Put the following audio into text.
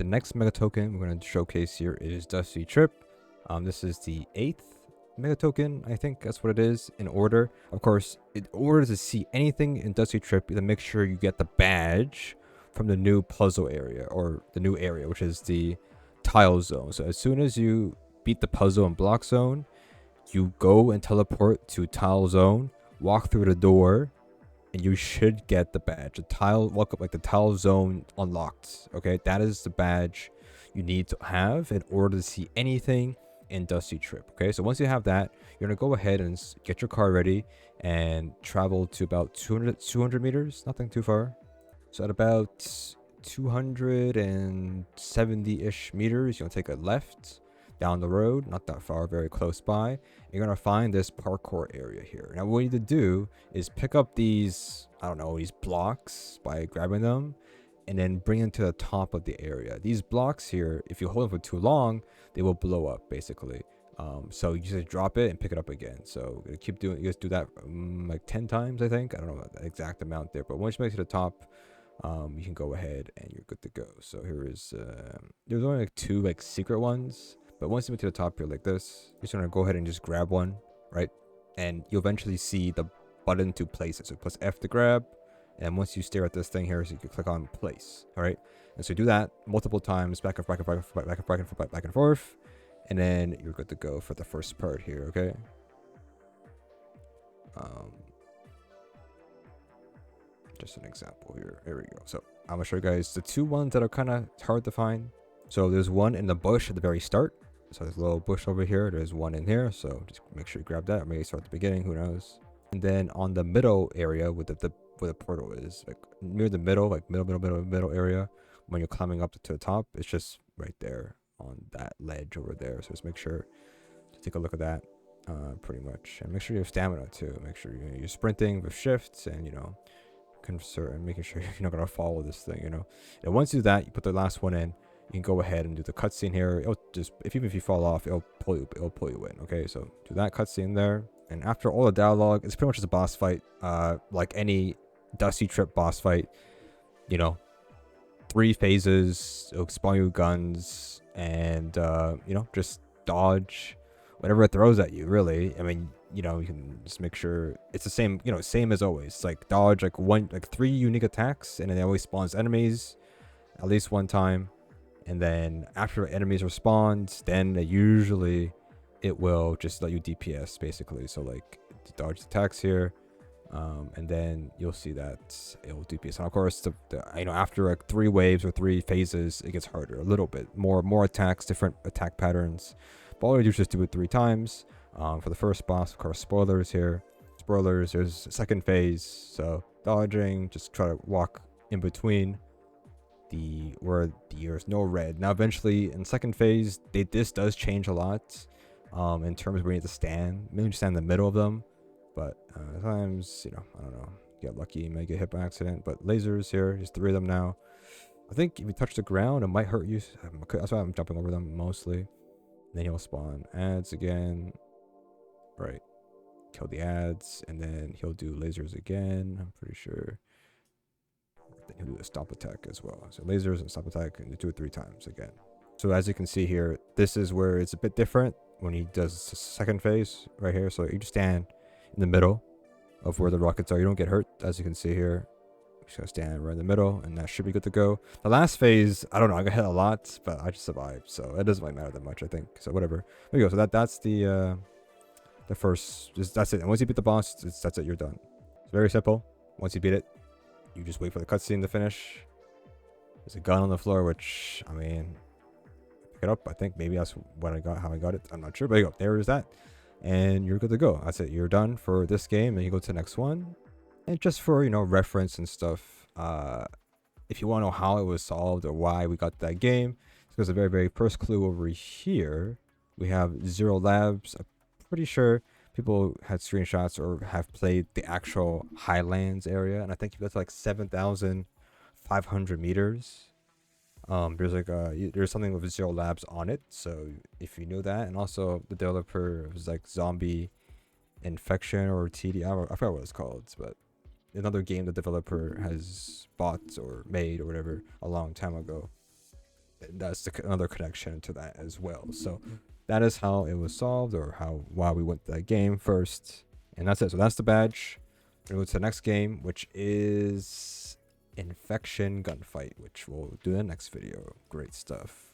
the next mega token we're going to showcase here is Dusty Trip. This is the 8th mega token, I think that's what it is in order. Of course, in order to see anything in Dusty Trip, you have to make sure you get the badge from the new puzzle area, or the new area, which is the tile zone. So as soon as you beat the puzzle and block zone, you go and teleport to tile zone, walk through the door, and you should get the badge. The tile, welcome, like the tile zone unlocked. Okay, that is the badge you need to have in order to see anything in Dusty Trip. Okay, so once you have that, you're gonna go ahead and get your car ready and travel to about 200 meters, nothing too far. So at about 270-ish meters, you'll take a left down the road, not that far, very close by. You're gonna find this parkour area here. Now what you need to do is pick up these, I don't know, these blocks by grabbing them and then bring them to the top of the area. These blocks here, if you hold them for too long, they will blow up basically. So you just drop it and pick it up again. So keep doing, you just do that like 10 times, I think. I don't know the exact amount there, but once you make it to the top, you can go ahead and you're good to go. So here is there's only like 2 like secret ones, but once you get to the top here like this, you're just gonna go ahead and just grab one, right? And you'll eventually see the button to place it. So press F to grab, and once you stare at this thing here, so you can click on place. All right, and so you do that multiple times, back and forth, and then you're good to go for the first part here. Okay. Just an example here. There we go. So I'm gonna show you guys the 2 ones that are kind of hard to find. So there's one in the bush at the very start. So there's a little bush over here. There's one in here. So just make sure you grab that. Or maybe start at the beginning. Who knows? And then on the middle area with where the portal is, like near the middle, like middle area, when you're climbing up to the top, it's just right there on that ledge over there. So just make sure to take a look at that, pretty much, and make sure you have stamina too. Make sure you're sprinting with shifts, and concern and making sure you're not gonna follow this thing. And once you do that, you put the last one in. You can go ahead and do the cutscene here. It'll just, even if you fall off, it'll pull you in. Okay, so do that cutscene there. And after all the dialogue, it's pretty much just a boss fight, like any Dusty Trip boss fight. 3 phases. It'll spawn you guns, and just dodge whatever it throws at you. Really, I mean, you can just make sure it's the same. Same as always. It's like dodge like 3 unique attacks, and then it always spawns enemies at least 1 time. And then after enemies respawn, then it will just let you DPS basically. So like dodge attacks here, and then you'll see that it will DPS. And of course, after like 3 waves or 3 phases, it gets harder a little bit. More attacks, different attack patterns. But all you do is just do it 3 times. For the first boss, of course, spoilers here. Spoilers. There's a second phase, so dodging. Just try to walk in between where there's no red. Now eventually in second phase, this does change a lot in terms of where you need to stand. Maybe just stand in the middle of them, but sometimes I don't know, get lucky, you may get hit by accident. But lasers here, there's 3 of them now. I think if you touch the ground, it might hurt you. That's why I'm jumping over them mostly. And then he'll spawn ads again, right? Kill the ads, and then he'll do lasers again, I'm pretty sure. Then he'll do a stop attack as well. So lasers and stop attack, and 2 or 3 times again. So as you can see here, this is where it's a bit different when he does the second phase right here. So you just stand in the middle of where the rockets are. You don't get hurt, as you can see here. You just gotta stand right in the middle, and that should be good to go. The last phase, I don't know, I got hit a lot, but I just survived, so it doesn't really matter that much, I think. So whatever. There you go. So that's the first. That's it. And once you beat the boss, that's it. You're done. It's very simple. Once you beat it, you just wait for the cutscene to finish. There's a gun on the floor, which, I mean, pick it up. I think maybe that's how I got it. I'm not sure, but there you go. There is that. And you're good to go. That's it. You're done for this game, and you go to the next one. And just for, reference and stuff, if you want to know how it was solved or why we got that game, it's because the very, very first clue over here, we have 0 labs. I'm pretty sure people had screenshots or have played the actual Highlands area, and I think you got to like 7,500 meters. There's something with 0 labs on it, so if you knew that. And also the developer was like Zombie Infection or TD, I forgot what it's called, but another game the developer has bought or made or whatever a long time ago. that's another connection to that as well. So that is how it was solved, or why we went to that game first, and that's it. So that's the badge. We're gonna go to the next game, which is Infection Gunfight, which we'll do in the next video. Great stuff.